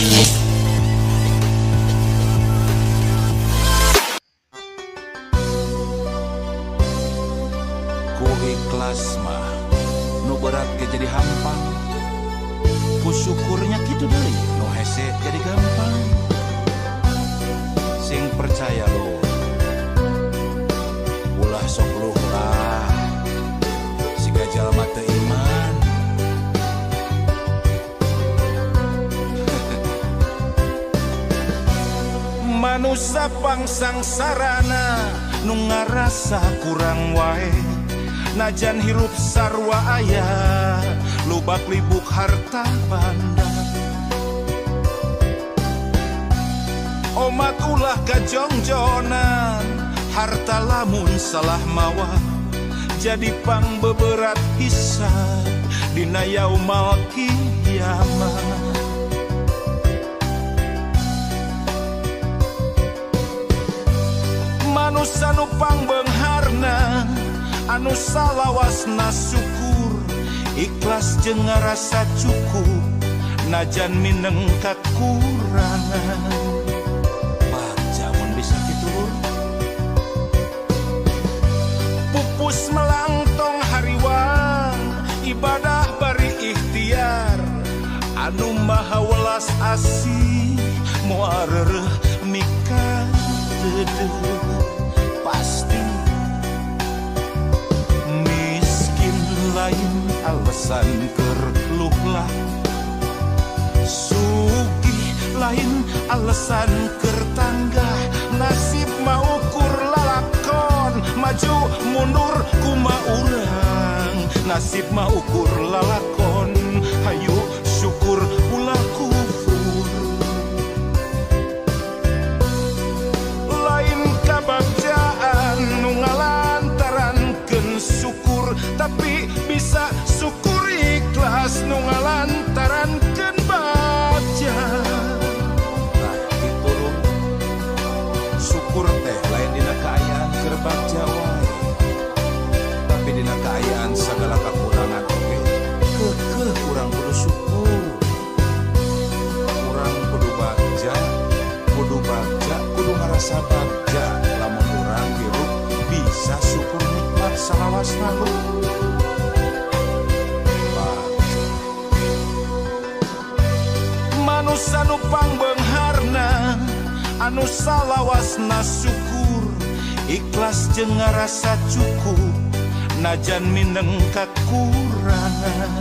Ku ikhlas mah nu berat ge jadi hampang, ku syukurnya kitu deui nu hese jadi gampang. Sing percaya lo ulah sok luh lah siga jalma teu iman. Manusia pangsangsarana nu ngarasa kurang wae, najan hirup sarwa aya lubak libuk harta banda. Omat ulah kajongjonan harta lamun salah mawa jadi pangbeberat hisab dina yaumal kiamat. Manusia nu pangbeungharna anu salawasna syukur ikhlas jeung ngarasa cukup najan mineng kakurangan. Baca mun bisa kitu pupus melangtong hariwang ibadah bari ikhtiar anu maha welas asih moal reureuh mika deudeuh pasti. Miskin lain alasan keur luhlah, sugih lain alasan keur tanggah. Nasib mah ukur lalakon maju mundur kumaha urang. Nasib mah ukur lalakon hayu syukur ulah kufur. Lain kabagjaan nu ngalantarankeun syukur, tapi bisa syukur ikhlas nu ngalantarankeun bagja. Nah itu loh, syukur teh lain dina kaayaan keur bagja wae, tapi dina kaayaan sagala kakurangan oge keukeuh urang kudu syukur. Urang kudu bagja, kudu ngarasa bagja. Lamun urang hirup bisa syukur nikmat salawasna lu. Manusia nu pangbeungharna anu salawasna syukur ikhlas jeung ngarasa cukup najan mineng kakurangan.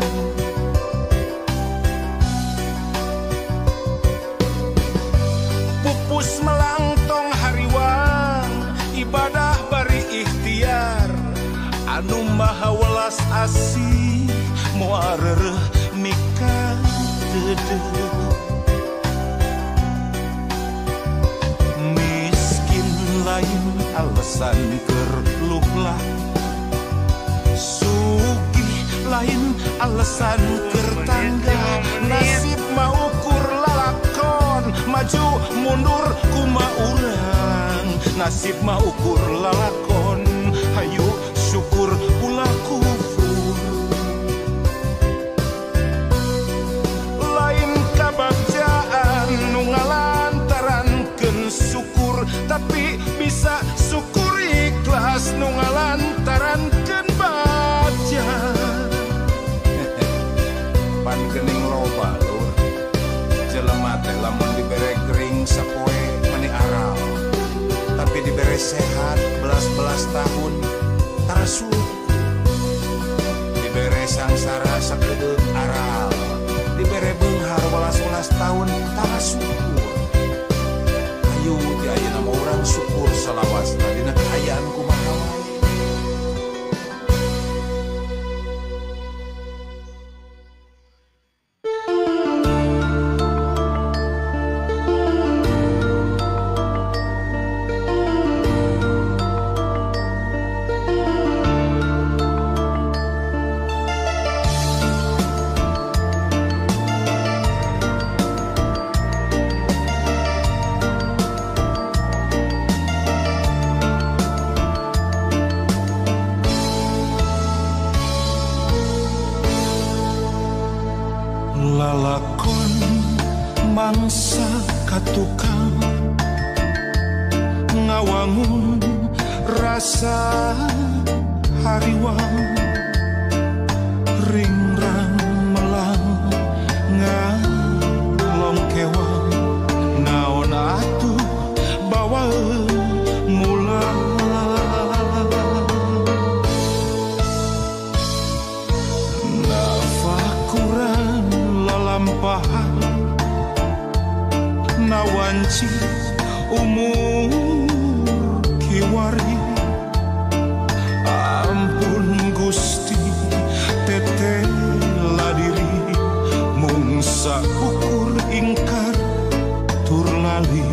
Pupus melangtong hariwang ibadah bari ikhtiar anu maha welas asih moal reureuh mika deudeuh. Miskin lain alasan keur luhlah, sugih lain alasan keur tanggah. Nasib mah ukur lalakon maju mundur kumaha urang. Nasib mah ukur lalakon hayu syukur ulah kufur. Lain kabagjaan nu ngalantarankeun syukur, tapi bisa syukur ikhlas nu ngalantarankeun bagja. Pan geuning loba lur, jelema teh lamun dibere gering sapoe meni aral, tapi dibere sehat belas-belas tahun tarasuh. Dibere sangsara sakedeuk aral, dibere beunghar welas-welas tahun tarasukur. Ayo di ayeuna mah urang syukur salawasna dina kaayaan kumaha wae. mangsa katukang ngawangun rasa hariwang ringrang melang ngalong kewang naon atuh bawa mulang nafakuran lalampahan nawanci umur kiwari ampun Gusti teteh ladiri mung saukur ingkar tur lali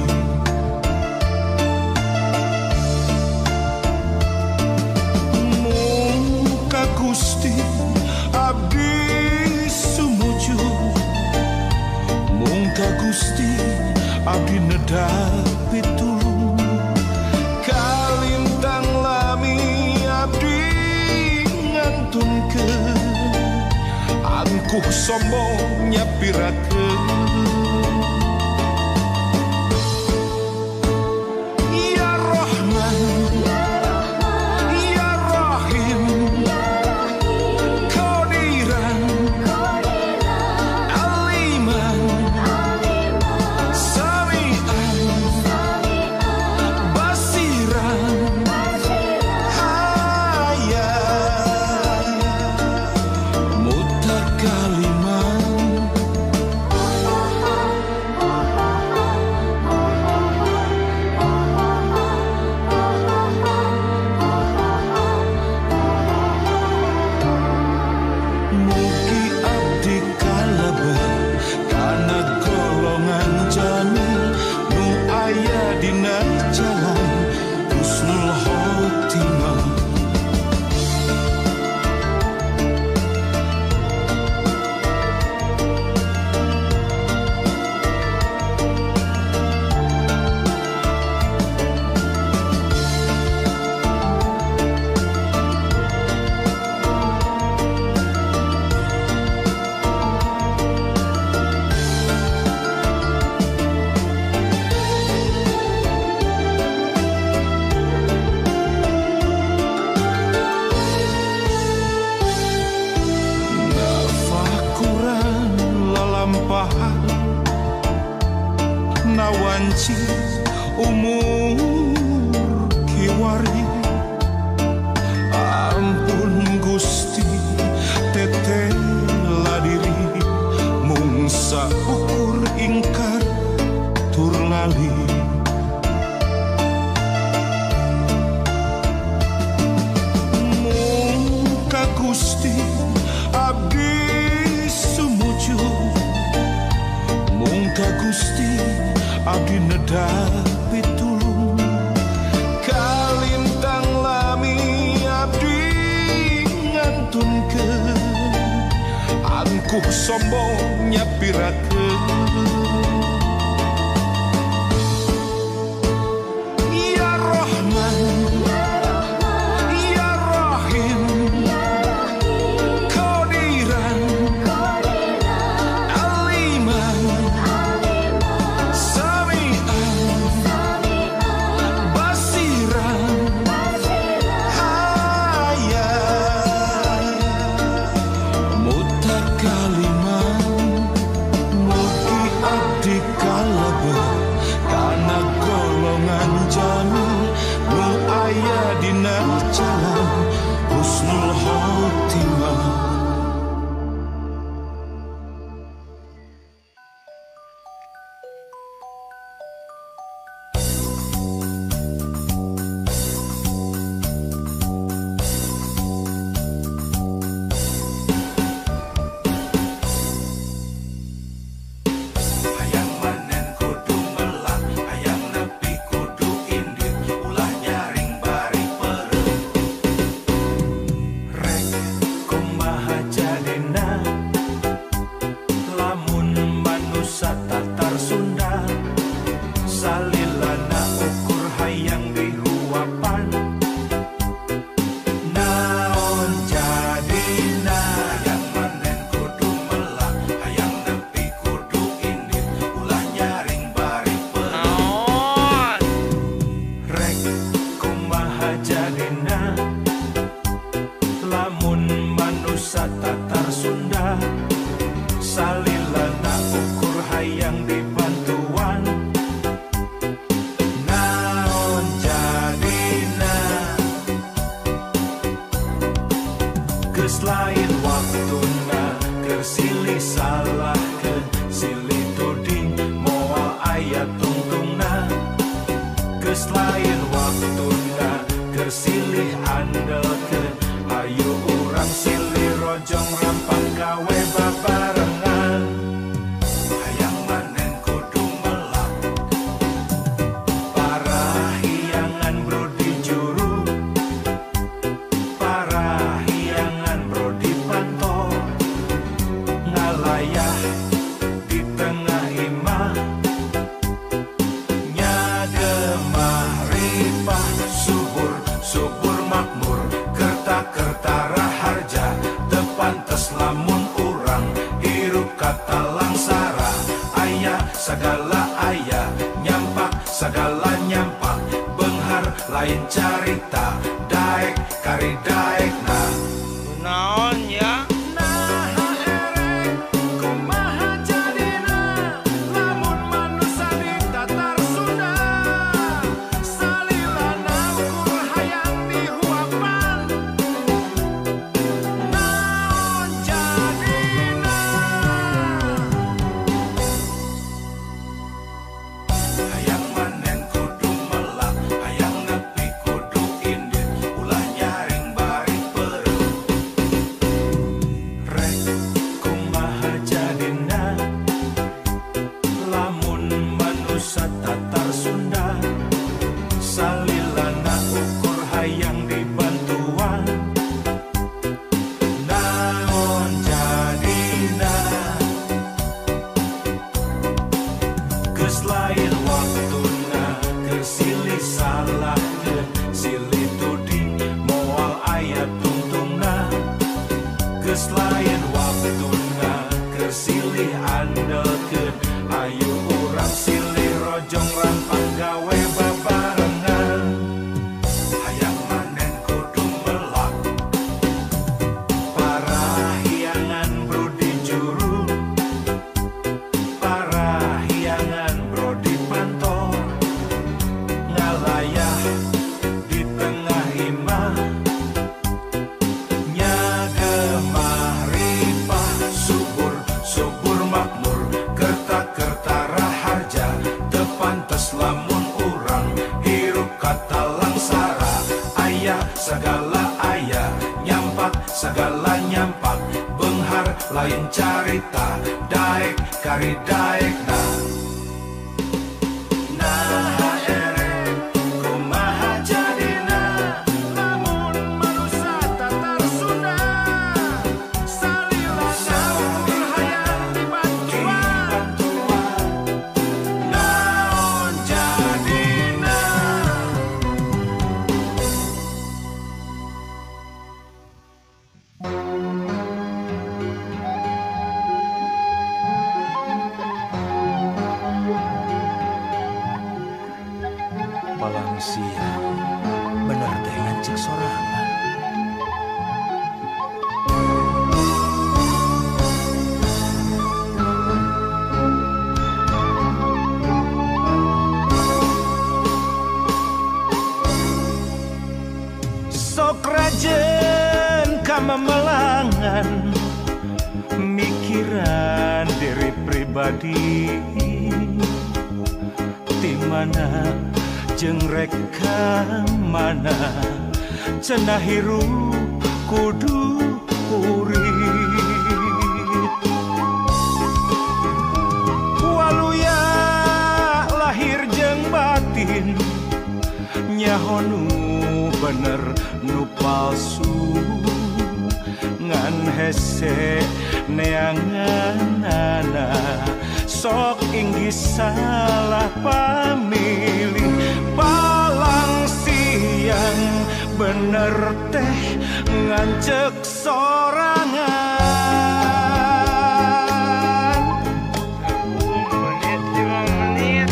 mung ka Gusti abdi sumuju mung ka Gusti abdi nedapi tulung kalintang lami abdi ngantunkeun angkuh sombong nyapirakeun ya Rahman ya Rahim Qadiran Aliman Sami'an Basiran Hayat Mutakaliman mugi abdi kalebet kana golongan jamil nu aya dina jalan husnul khotimah nafakuran lalampahan nawanci umur kiwari ampun Gusti teteh ladiri mung saukur ingkar tur lali mung ka Gusti abdi sumuju mung ka Gusti abdi nedapi tulung kalintang lami abdi ngantunkeun angkuh sombong nyapirakeun ya Rahman ya Rahim Qadiran Aliman Sami'an Basiran Hayat Mutakaliman mugi salahkeun silih tuding moal aya tungtungna geus lain waktuna keur silih andelkeun ayo urang silih rojong rampang gawe babarengan hayang manen kudu melak parahiangan bro di juru parahiangan bro di pantol ngalayah di tengah imah nyagemah ripah subur subur makmur kerta-kerta raharja tepantes lamun urang hirup kata langsara aya sagala aya nyampak sagala nyampak benghar lain carita daek kari daekna naon ya hayang manen kudu melak hayang nepi kudu indit ulah nyaring bari pereu rek kumaha jadina lamun manusia Tatar Sunda salilana ukur hayang dibantuan naon jadina geus lain waktuna keur silih salahkeun silih tuding moal aya tungtungna geus lain waktuna keur silih andelkeun ayo urang silih rojong rampang gawe babarengan hayang manen kudu melak parahiangan bro di juru parahiangan bro di pantol ngalayah di tengah imah nyagemah ripah subur subur makmur kerta-kerta raharja tepantes lamun urang hirup kata langsara aya sagala aya nyampak sagala nyampak benghar lain carita daek kari daekna nah ere kumaha jadina lamun manusia Tatar Sunda salilana ukur hayang dibantuan naon jadina palang siang bener teh ngancik sorangan sok rajen kamamelangan mikiran diri pribadi di mana jeung reka mana cenah hirup kudu urit waluya lahir jeung batin nyaho nu bener nu palsu ngan hese neanganana sok inggih salah pamilih palang siang bener teh ngancek sorangan 10 menit 5 menit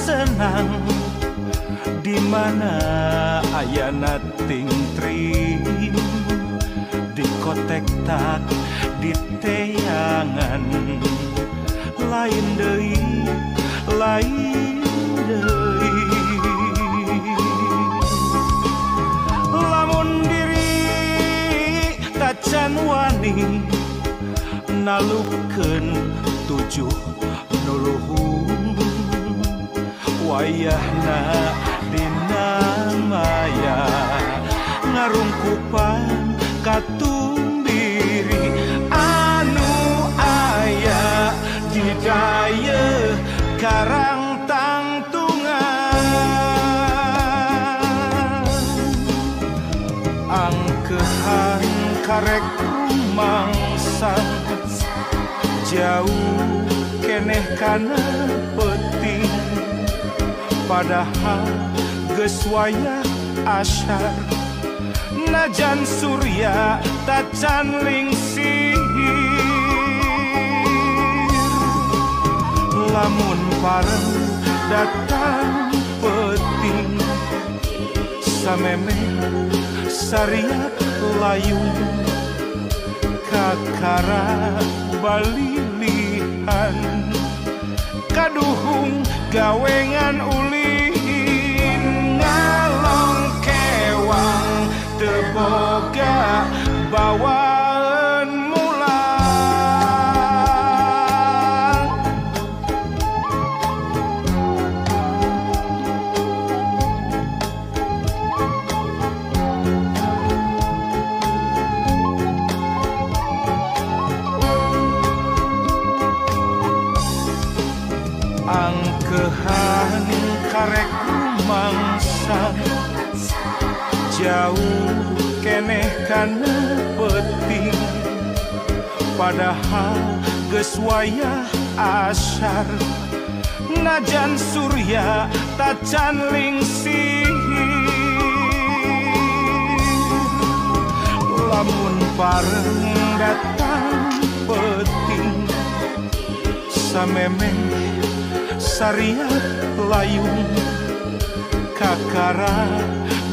senang di mana ayana ting tring di kotek tak di teangan lain deui lain deui lamun diri tacan wani nalupkeun tujuh nuluhung wayahna dina maya ngarungkupan katumbiri anu aya di daya karang tangtungan angkehan karek rumangsang jauh keneh kana penting padahal geus wayah asyar najan surya tacan lingsir lamun pareng datang peting sameme sariat layung kakara balilihan kaduhung gawengan ulin ngalong kewang teboga bawaan mulang angkehan karek rumangsang jauh keneh kana penting padahal geus wayah asyar najan surya tacan lingsir lamun pareng datang peting sameme sariat layung kakara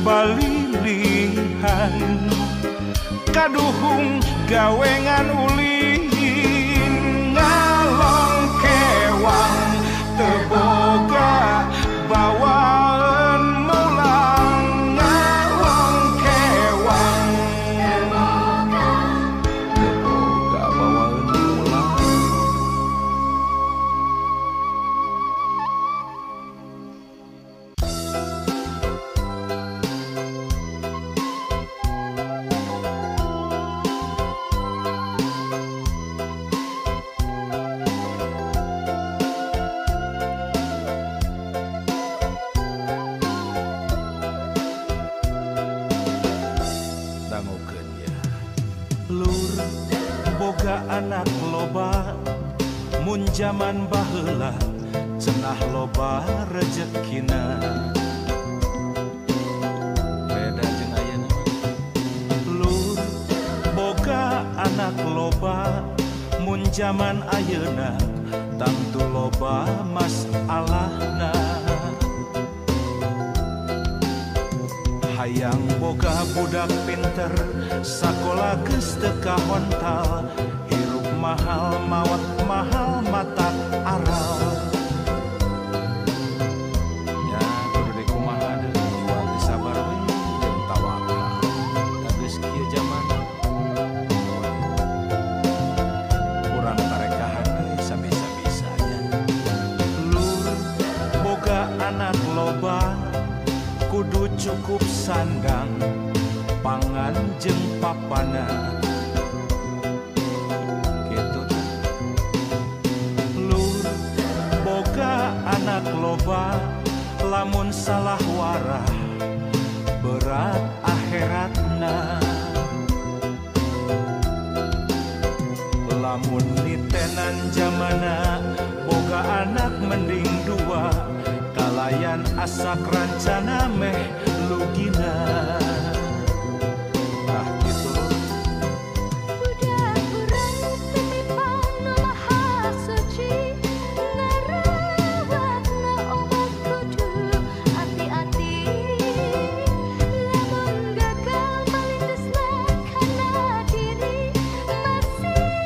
balilihan kaduhung gawengan ulin ngalong kewang teboga bawaan mulang ngalong kewang teboga bawaan mulang Lur boga anak loba mun jaman baheula cenah loba rezekina beda jeung ayeuna lur boga anak loba mun jaman ayeuna tangtu loba masalahna hayang boga budak pinter sakola geus teu kahontal hirup mahal mawat mahal mata aral nya kudu dikumaha deui iwal teu sabar we jeung tawakal da geus kieu jaman urang tarekahan deui sabisa-bisanya lur boga anak loba kudu cukup sandang pangan jeung papana kitu lur boga anak loba lamun salah warah berat akhiratna lamun nitenan zamana boga anak mending dua kalayan asak rancana meh lugina ah gitu budak urang titipang nu maha suci ngarawatna obat kudu hati-hati lamun gagal malingesna kana diri masih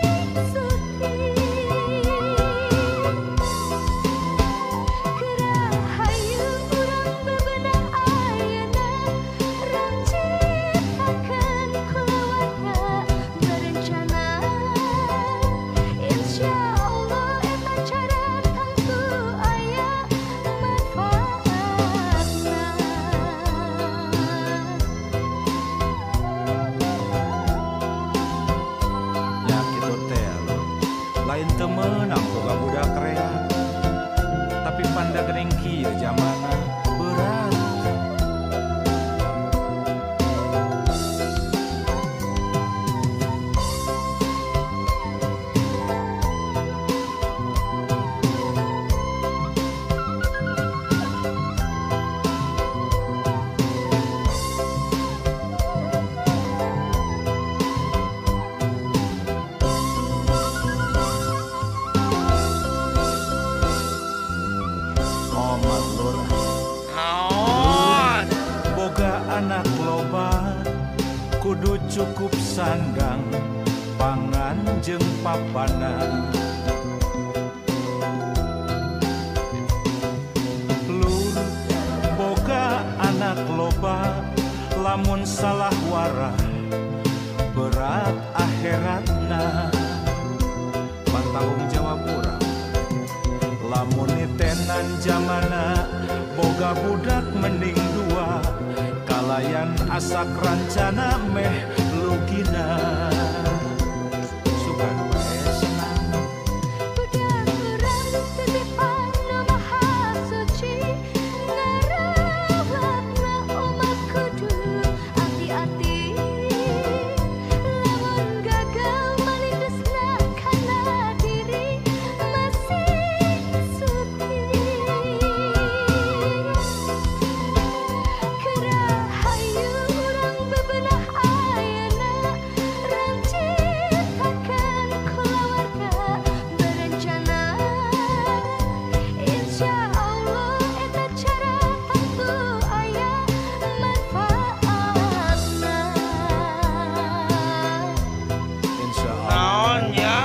lain temenang boga budak rea. Tapi panda gering kieu jamana berat. Anak loba kudu cukup sandang pangan jeung papanan. Lur boga anak loba lamun salah warah berat akhiratna. Tanggung jawab urang lamun nitenan jamana boga budak mending dua kalayan asak rancana meh lugina. Sugan wae senang Budak urang titipan nu maha suci ngarawatna umat kudu hati-hati. Lamun gagal malindusna kana diri masih suci. Hayu urang bebenah ayana rancitakan keluarga berencana. Insya Allah eta cara tentu aya manfaatna. insya Allah Naon ya?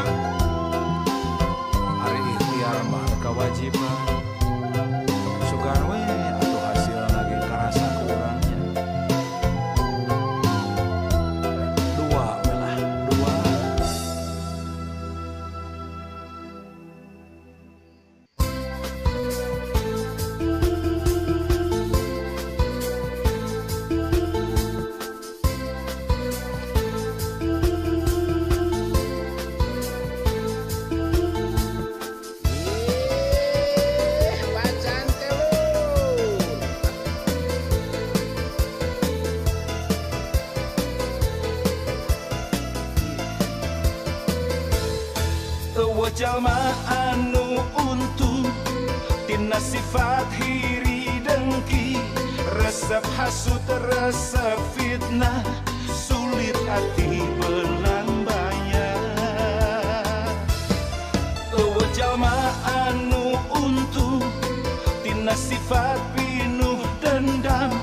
hari ikhtiar mah kewajiban. Sugan we atuh hasil lagi karasa ku urangnya. Dua belah dua. Bacan telu. Eueuh jalma anu untung tina sifat hiri dengki, resep hasut resep fitnah, sulit hati belang bayar. Eueuh jalma anu untung tina sifat pinuh dendam,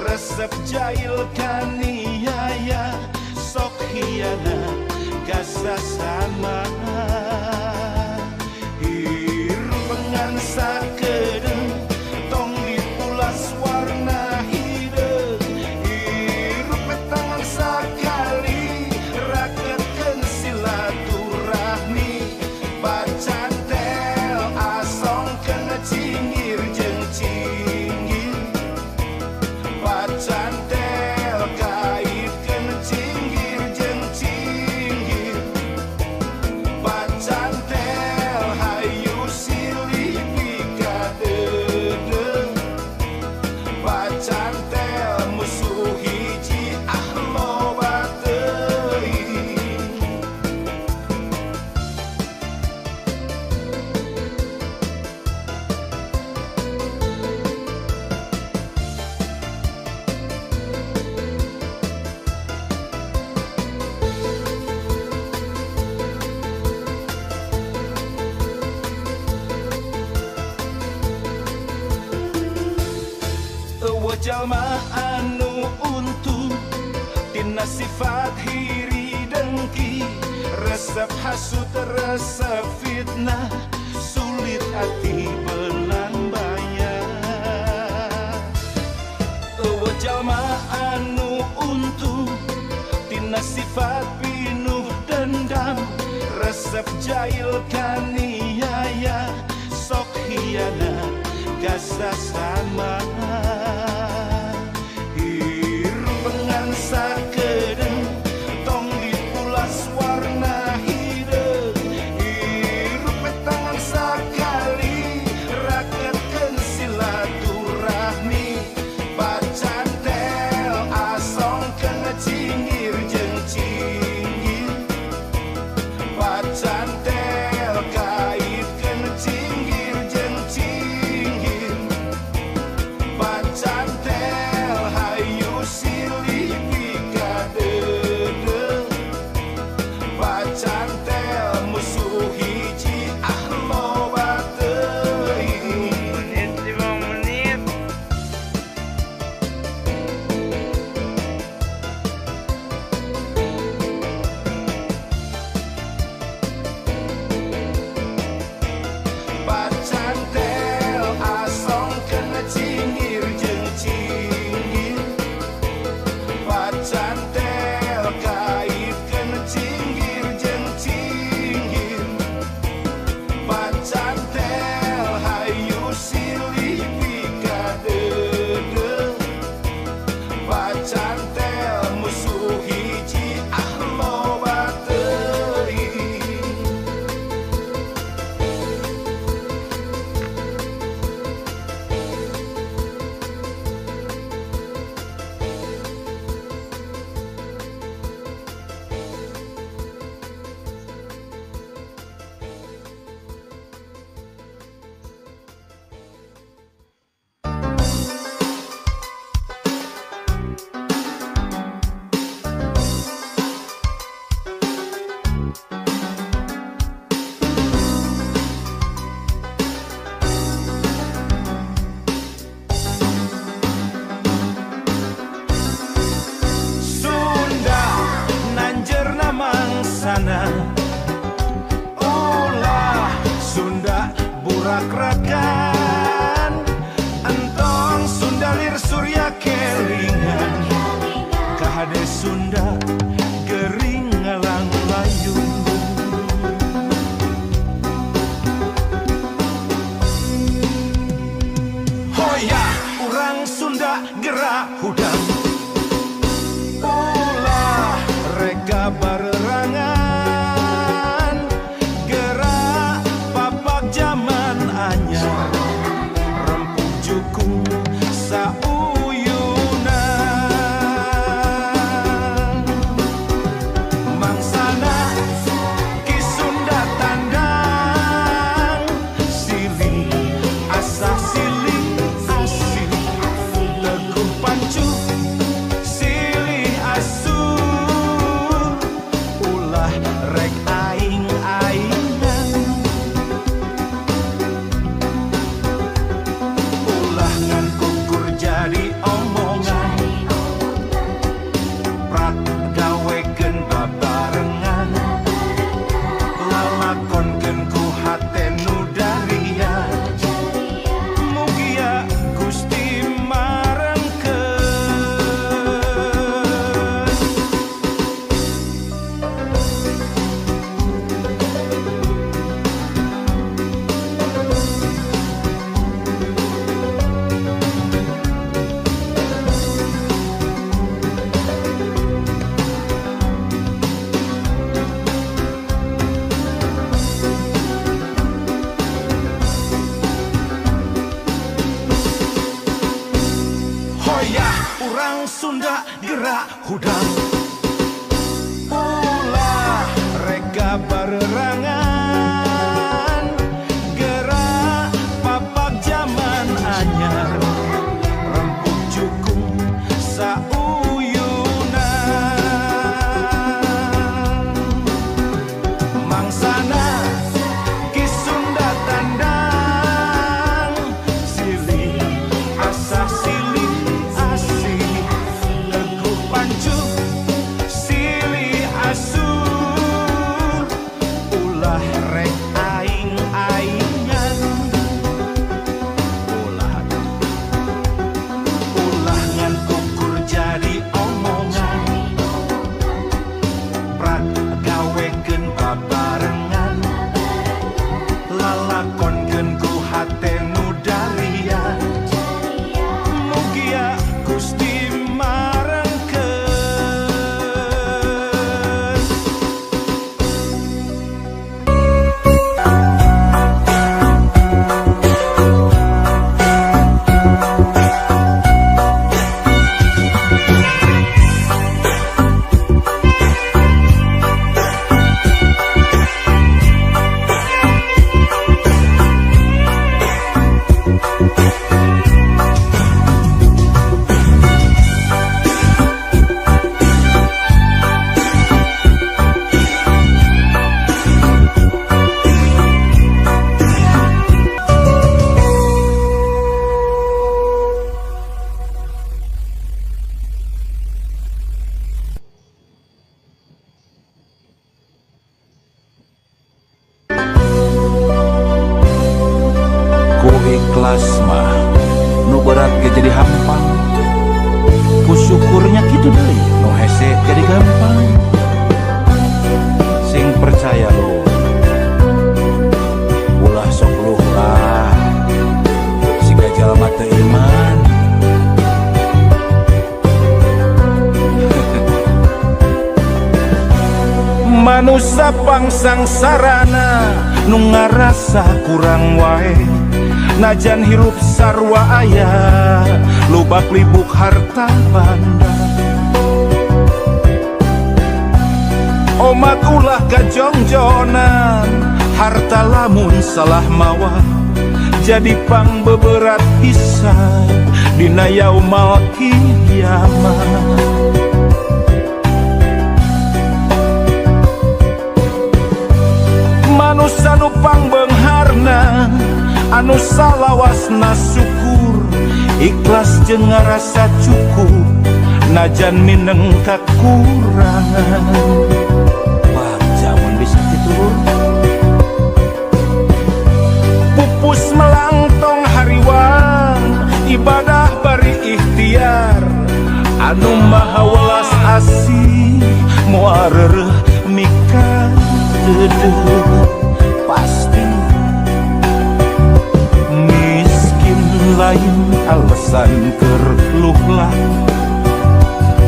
resep jahil kaniaya, sok hianat gasa sama. Hirupengan sakedeung tong dipulas warna hideung. Hirup tangan sakali raketkeun silaturahmi. Bacantel asongkeun cinggir jeung cinggir. Bacantel kaitkeun cinggir jeung cinggir. Bacantel hayu silih pikadedeung. Bacantel musuh hiji loba teuing. Eueuh jalma anu untung tina sifat hiri dengki, resep hasut resep fitnah, sulit hati belang bayar. Eueuh jalma anu untung tina sifat pinuh dendam, resep jahil kaniaya, sok hianat gasa sama. Hirupengan sakedeung tong dipulas warna hideung. pakrakan entong sundalir surya kelingan kahade Sunda gering ngalang layung. Hoya urang Sunda gerak hudang ulah rega barerangan gerak papak zaman anyar rempuk jukung sauyunan mangsana ki Sunda tandang silih asah silih asih teguh pancu silih asuh ulah rek aing-aingan ulah ngan kukur jadi omongan prak gawekeun babarengan lalakonkeun ku hate nu darian mugia Gusti marengkeun. Hoya urang Sunda gerak hudang ulah rega barerangan gerak papak zaman anyar rempuk jukung sauyunan mangsana ki Sunda tandang silih asah silih asih teguh pancu silih asuh ulah rek aing-aingan ulah ngan kukur jadi omongan prak gawekeun babarengan lalakonkeun ku hate nu darian mugia Gusti marengkeun. Ku ikhlas mah nu berat ge jadi hampang ku syukurnya kitu deui nu hese jadi gampang sing percaya lu ulah sok luh lah siga jalma teu iman manusia pangsangsarana nu ngarasa kurang wae najan hirup sarwa aya lubak libuk harta banda omat ulah kajongjonan harta lamun salah mawa jadi pang beberat hisab dina yaumal kiamat. Manusia nu pangbeungharna anu salawasna syukur ikhlas jeung ngarasa cukup najan mineng kakurangan wah jamun bisa diturun pupus pasti miskin lain alasan kerluhlah,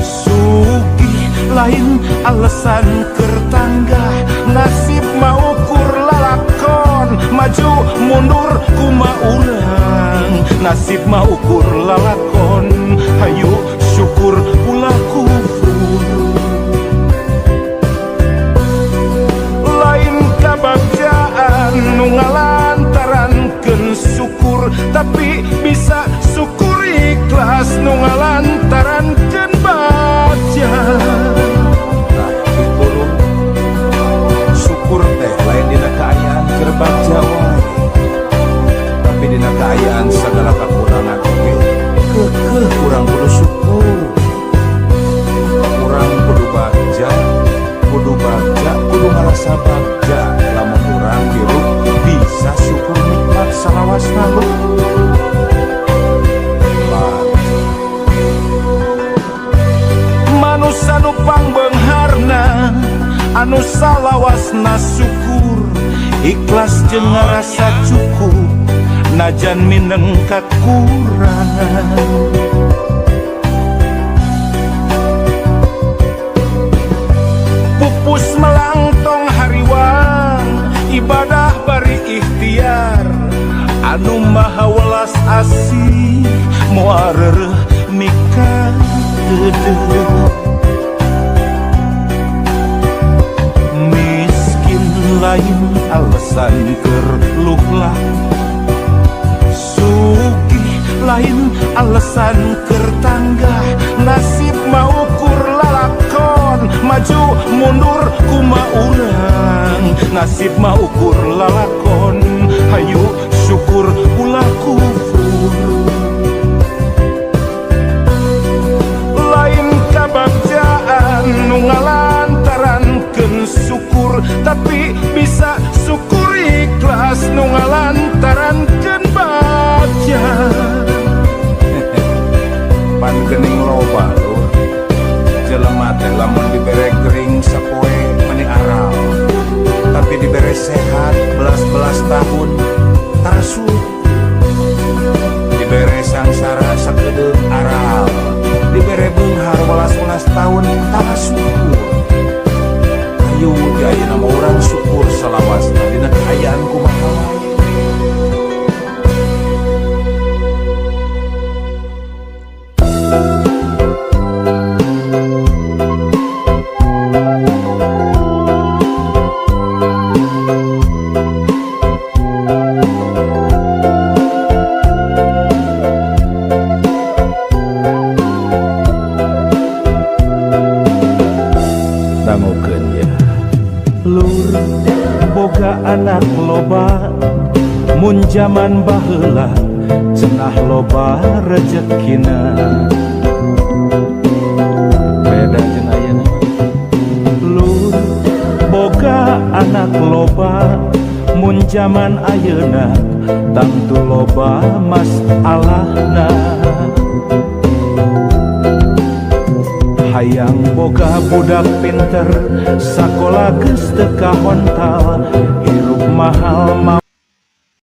sugih lain alasan kertangga, nasib mau ukur lalakon, maju mundur kuma urang, nasib mau ukur lalakon, hayu syukur pula kufur. Lain kabagjaan nu ngalantarankeun syukur, tapi bisa syukur ikhlas nu ngalantarankeun bagja. Nah itu lu syukur teh lain dina kaayaan keur bagja wae, tapi dina kaayaan segala kakurangan oge keukeuh kurang kudu syukur. Kurang kudu bagja, kudu ngarasa bagja. Lamun urang hirup bisa syukur nikmat salawasna lu. Manusia nu pangbeungharna anu salawasna syukur, ikhlas jeung ngarasa cukup najan mineng kakurangan. Pupus melangtong hariwang ibadah bari ikhtiar, anu maha welas asih moal reureuh mika deudeuh. Miskin lain alasan kerluhlah, sugih lain alasan kertangga, nasib mau ukur lalakon, maju mundur kuma urang, nasib mau ukur lalakon, hayu syukur pula kufur. Lain kabagjaan nu ngalantarankeun syukur, tapi bisa syukur ikhlas nu ngalantarankeun bagja. Pan geuning loba lu jelema teh lamun dibere gering sapoe meni aral, tapi dibere sehat belas-belas tahun tarasuh, dibere sangsara sakedeung aral, dibere beunghar welas-welas tahun tarasuh. Ayo di ayeuna mah urang syukur salawasna dina kaayaan kumaha wae. Dangukeun ya lur boga anak loba, mun jaman baheula cenah loba rezekina. Beda jeung ayeuna lur boga anak loba, mun jaman ayeuna tangtu loba masalahna. Hayang boga budak pinter, sakola geus teu kahontal, hirup mahal